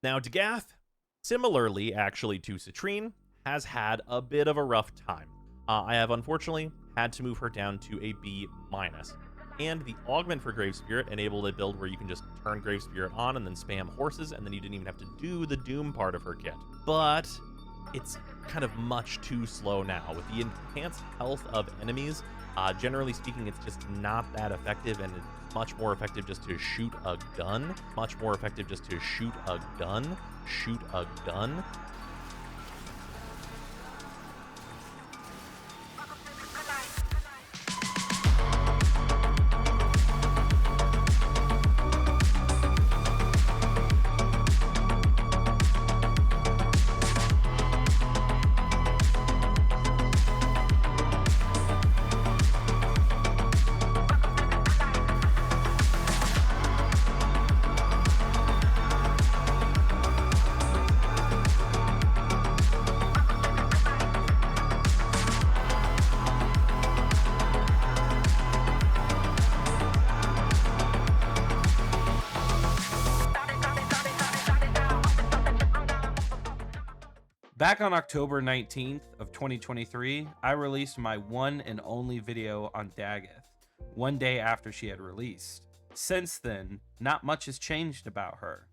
Now, Dagath, similarly actually to Citrine, has had a bit of a rough time. I have unfortunately had to move her down to a B-. And the Augment for Grave Spirit enabled a build where you can just turn Grave Spirit on and then spam horses, and then you didn't even have to do the Doom part of her kit. But it's kind of much too slow now. With the enhanced health of enemies, generally speaking, it's just not that effective, and it's much more effective just to shoot a gun. Much more effective just to shoot a gun. Shoot a gun. Back on October 19th of 2023, I released my one and only video on Dagath, one day after she had released. Since then, not much has changed about her.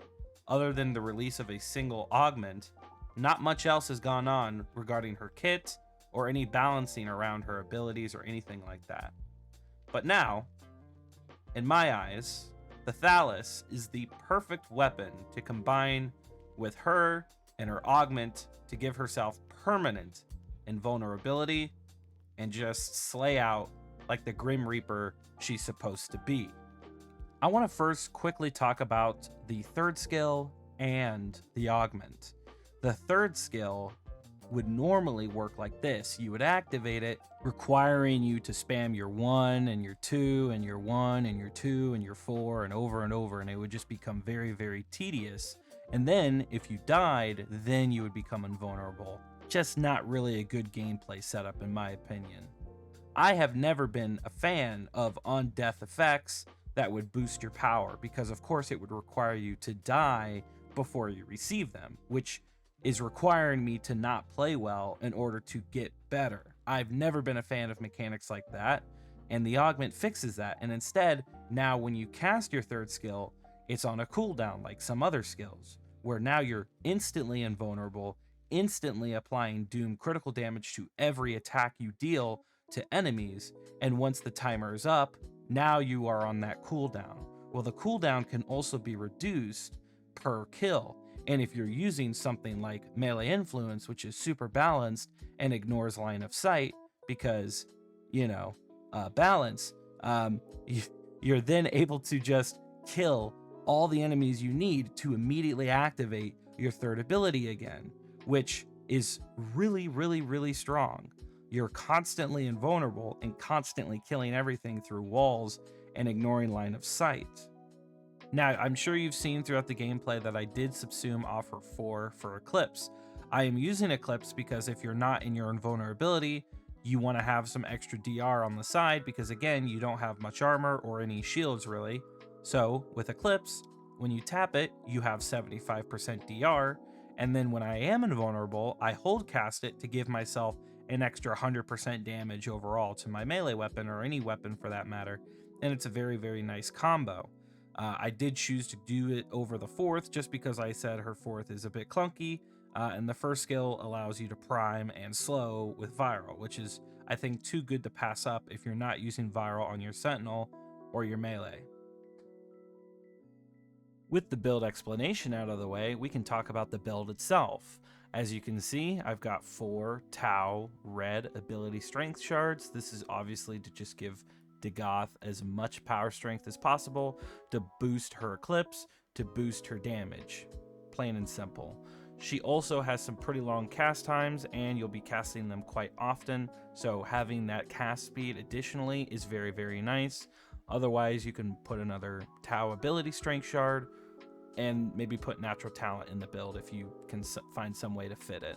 Other than the release of a single augment, not much else has gone on regarding her kit or any balancing around her abilities or anything like that. But now, in my eyes, the Thalys is the perfect weapon to combine with her and her augment to give herself permanent invulnerability and just slay out like the Grim Reaper she's supposed to be. I want to first quickly talk about the third skill and the augment. The third skill would normally work like this. You would activate it, requiring you to spam your 1 and your 2 and your 1 and your 2 and your 4 and over, and it would just become very, very tedious. And then if you died, then you would become invulnerable. Just not really a good gameplay setup in my opinion. I have never been a fan of on-death effects that would boost your power, because of course it would require you to die before you receive them, which is requiring me to not play well in order to get better. I've never been a fan of mechanics like that, and the augment fixes that. And instead, now when you cast your third skill, it's on a cooldown like some other skills, where now you're instantly invulnerable, instantly applying doom critical damage to every attack you deal to enemies, and once the timer is up, now you are on that cooldown. Well, the cooldown can also be reduced per kill, and if you're using something like melee influence, which is super balanced and ignores line of sight because, balance, you're then able to just kill all the enemies you need to immediately activate your third ability again, which is really, really, really strong. You're constantly invulnerable and constantly killing everything through walls and ignoring line of sight. Now, I'm sure you've seen throughout the gameplay that I did subsume off her 4 for Eclipse. I am using Eclipse because if you're not in your invulnerability, you want to have some extra DR on the side because, again, you don't have much armor or any shields really. So with Eclipse, when you tap it, you have 75% DR, and then when I am invulnerable, I hold cast it to give myself an extra 100% damage overall to my melee weapon, or any weapon for that matter, and it's a very, very nice combo. I did choose to do it over the 4th just because I said her 4th is a bit clunky, and the first skill allows you to prime and slow with Viral, which is, I think, too good to pass up if you're not using Viral on your Sentinel or your melee. With the build explanation out of the way, we can talk about the build itself. As you can see, I've got 4 Tau red ability strength shards. This is obviously to just give Dagath as much power strength as possible to boost her Eclipse, to boost her damage. Plain and simple. She also has some pretty long cast times, and you'll be casting them quite often, so having that cast speed additionally is very, very nice. Otherwise, you can put another Tau ability strength shard and maybe put natural talent in the build if you can find some way to fit it.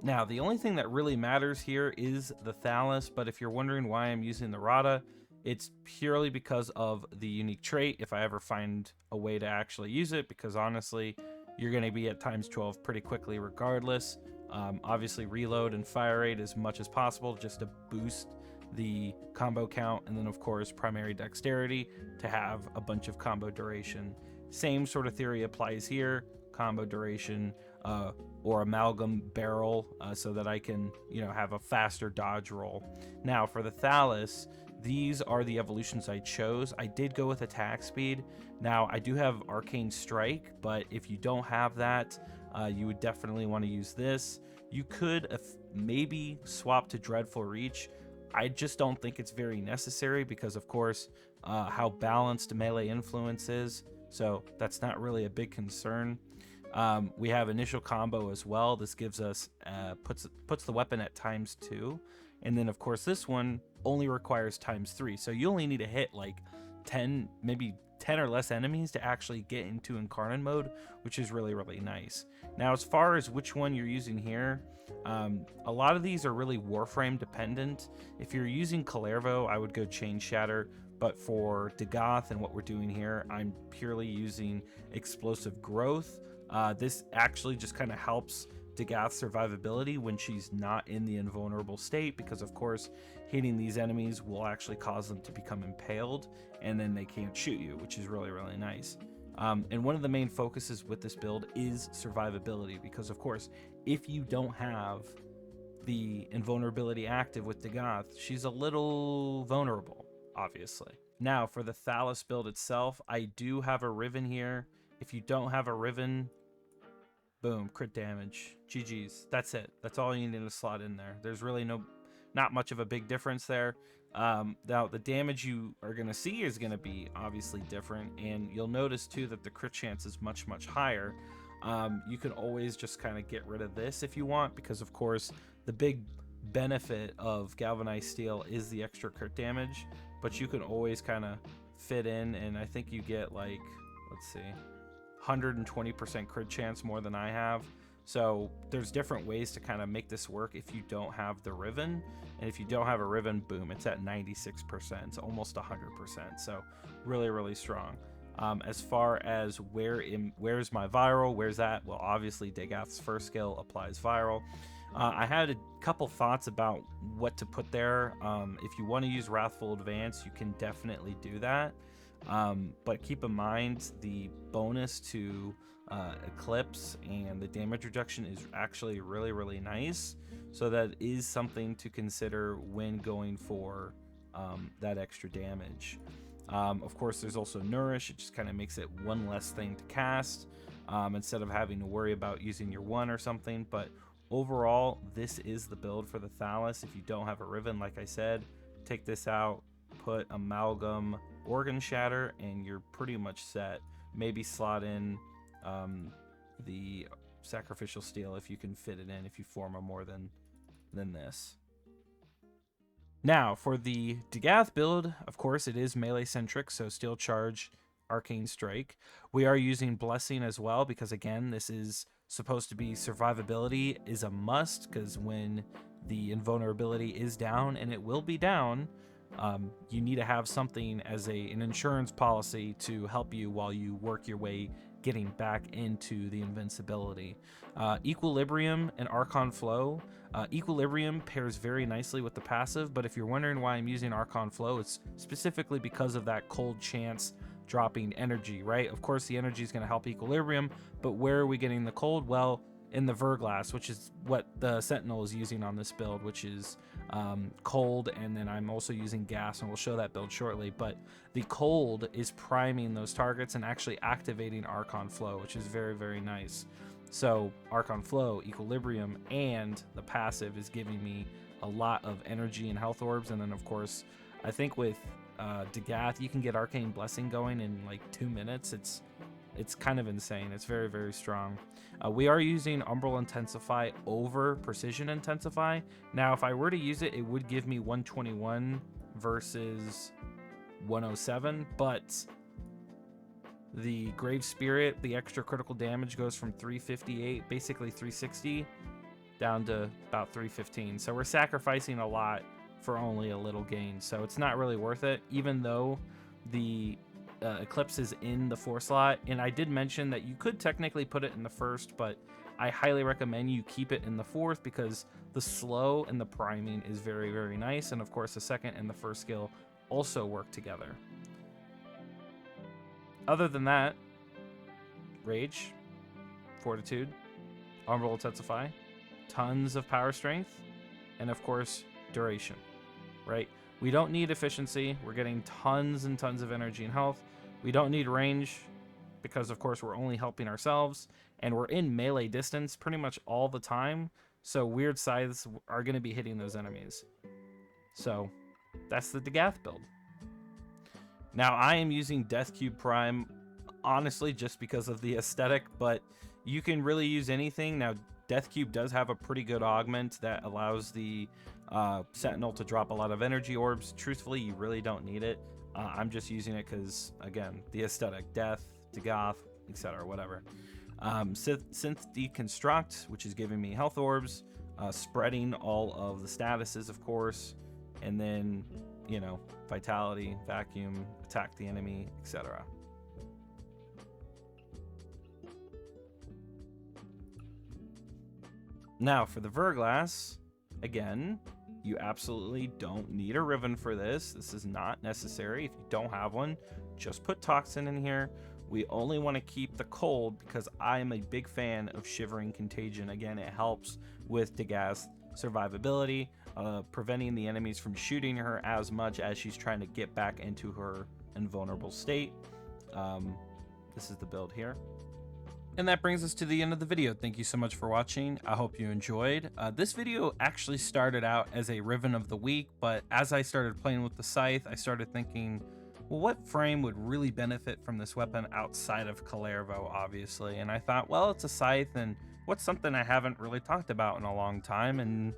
Now, the only thing that really matters here is the Thalys, but if you're wondering why I'm using the Rada, It's purely because of the unique trait, if I ever find a way to actually use it, because honestly, you're going to be at times 12 pretty quickly regardless. Obviously, reload and fire rate as much as possible just to boost the combo count, and then of course primary dexterity to have a bunch of combo duration. Same sort of theory applies here, combo duration, or amalgam barrel, so that I can, have a faster dodge roll. Now for the Thalys, these are the evolutions I chose. I did go with attack speed. Now I do have Arcane Strike, but if you don't have that, you would definitely want to use this. You could maybe swap to Dreadful Reach. I just don't think it's very necessary because, of course, how balanced melee influence is. So that's not really a big concern. We have initial combo as well. This gives us puts the weapon at ×2, and then of course this one only requires ×3. So you only need to hit like 10, maybe 10 or less enemies to actually get into Incarnon mode, which is really, really nice. Now, as far as which one you're using here, a lot of these are really Warframe dependent. If you're using Kalervo, I would go Chain Shatter, but for Dagath and what we're doing here, I'm purely using Explosive Growth. This actually just kind of helps Dagath's survivability when she's not in the invulnerable state, because of course hitting these enemies will actually cause them to become impaled, and then they can't shoot you, which is really, really nice. And one of the main focuses with this build is survivability, because of course if you don't have the invulnerability active with Dagath, she's a little vulnerable, obviously. Now for the Thalys build itself, I do have a Riven here. If you don't have a Riven, boom, crit damage, GG's. That's it. That's all you need to slot in there. There's really not much of a big difference there. Now the damage you are going to see is going to be obviously different, and you'll notice too that the crit chance is much, much higher. You can always just kind of get rid of this if you want, because of course the big benefit of galvanized steel is the extra crit damage, but you can always kind of fit in, and I think you get like, let's see, 120% crit chance more than I have. So there's different ways to kind of make this work if you don't have the Riven, and if you don't have a Riven, boom, it's at 96%, it's almost 100%. So really, really strong. As far as where's my viral, where's that? Well, obviously Dagath's first skill applies viral. I had a couple thoughts about what to put there. If you want to use Wrathful Advance, you can definitely do that. But keep in mind the bonus to Eclipse and the damage reduction is actually really, really nice. So that is something to consider when going for that extra damage. Of course, there's also Nourish. It just kind of makes it one less thing to cast instead of having to worry about using your one or something. But overall, this is the build for the Thalys. If you don't have a Riven, like I said, take this out, put Amalgam, Organ Shatter, and you're pretty much set. Maybe slot in the Sacrificial Steel if you can fit it in, if you form a more than this. Now, for the Dagath build, of course, it is melee-centric, so Steel Charge, Arcane Strike. We are using Blessing as well, because again, this is supposed to be survivability is a must, because when the invulnerability is down, and it will be down, you need to have something as an insurance policy to help you while you work your way getting back into the invincibility. Equilibrium and Archon Flow. Equilibrium pairs very nicely with the passive, but if you're wondering why I'm using Archon Flow, it's specifically because of that cold chance dropping energy, right? Of course, the energy is going to help Equilibrium, but where are we getting the cold? Well, in the Verglass, which is what the Sentinel is using on this build, which is cold, and then I'm also using gas, and we'll show that build shortly. But the cold is priming those targets and actually activating Archon Flow, which is very, very nice. So Archon Flow, Equilibrium, and the passive is giving me a lot of energy and health orbs. And then of course, I think with Dagath, you can get Arcane Blessing going in like 2 minutes. It's kind of insane. It's very, very strong. We are using Umbral Intensify over Precision Intensify. Now, if I were to use it, it would give me 121 versus 107, but the Grave Spirit, the extra critical damage goes from 358, basically 360, down to about 315. So we're sacrificing a lot for only a little gain. So it's not really worth it, even though the Eclipse is in the 4 slot. And I did mention that you could technically put it in the 1st, but I highly recommend you keep it in the 4th because the slow and the priming is very, very nice. And of course, the 2nd and the 1st skill also work together. Other than that, Rage, Fortitude, Honorable Intensify, tons of power strength, and of course, duration, right? We don't need efficiency. We're getting tons and tons of energy and health. We don't need range because, of course, we're only helping ourselves, and we're in melee distance pretty much all the time, so weird scythes are going to be hitting those enemies. So that's the Dagath build. Now, I am using Death Cube Prime, honestly, just because of the aesthetic, but you can really use anything. Now, Death Cube does have a pretty good augment that allows the Sentinel to drop a lot of energy orbs. Truthfully, you really don't need it. I'm just using it because, again, the aesthetic, Death, Dagath, etc., whatever. Synth Deconstruct, which is giving me health orbs, spreading all of the statuses, of course, and then, you know, Vitality, Vacuum, attack the enemy, etc. Now, for the Verglass, again, you absolutely don't need a Riven for this. This is not necessary. If you don't have one, just put Toxin in here. We only want to keep the cold because I am a big fan of Shivering Contagion. Again, it helps with Dagath's survivability, preventing the enemies from shooting her as much as she's trying to get back into her invulnerable state. This is the build here. And that brings us to the end of the video. Thank you so much for watching. I hope you enjoyed. This video actually started out as a Riven of the Week, but as I started playing with the Scythe, I started thinking, well, what frame would really benefit from this weapon outside of Kalervo, obviously? And I thought, well, it's a Scythe, and what's something I haven't really talked about in a long time? And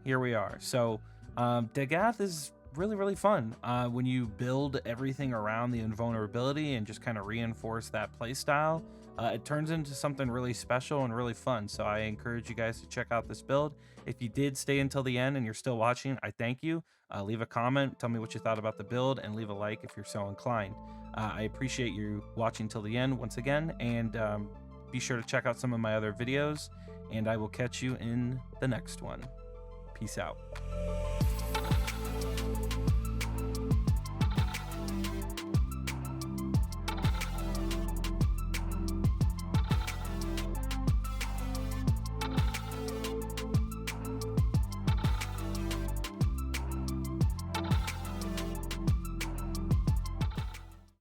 here we are. So Dagath is really, really fun when you build everything around the invulnerability and just kind of reinforce that playstyle. It turns into something really special and really fun. So I encourage you guys to check out this build. If you did stay until the end and you're still watching, I thank you. Leave a comment, tell me what you thought about the build, and leave a like if you're so inclined. I appreciate you watching till the end once again, and be sure to check out some of my other videos, and I will catch you in the next one. Peace out.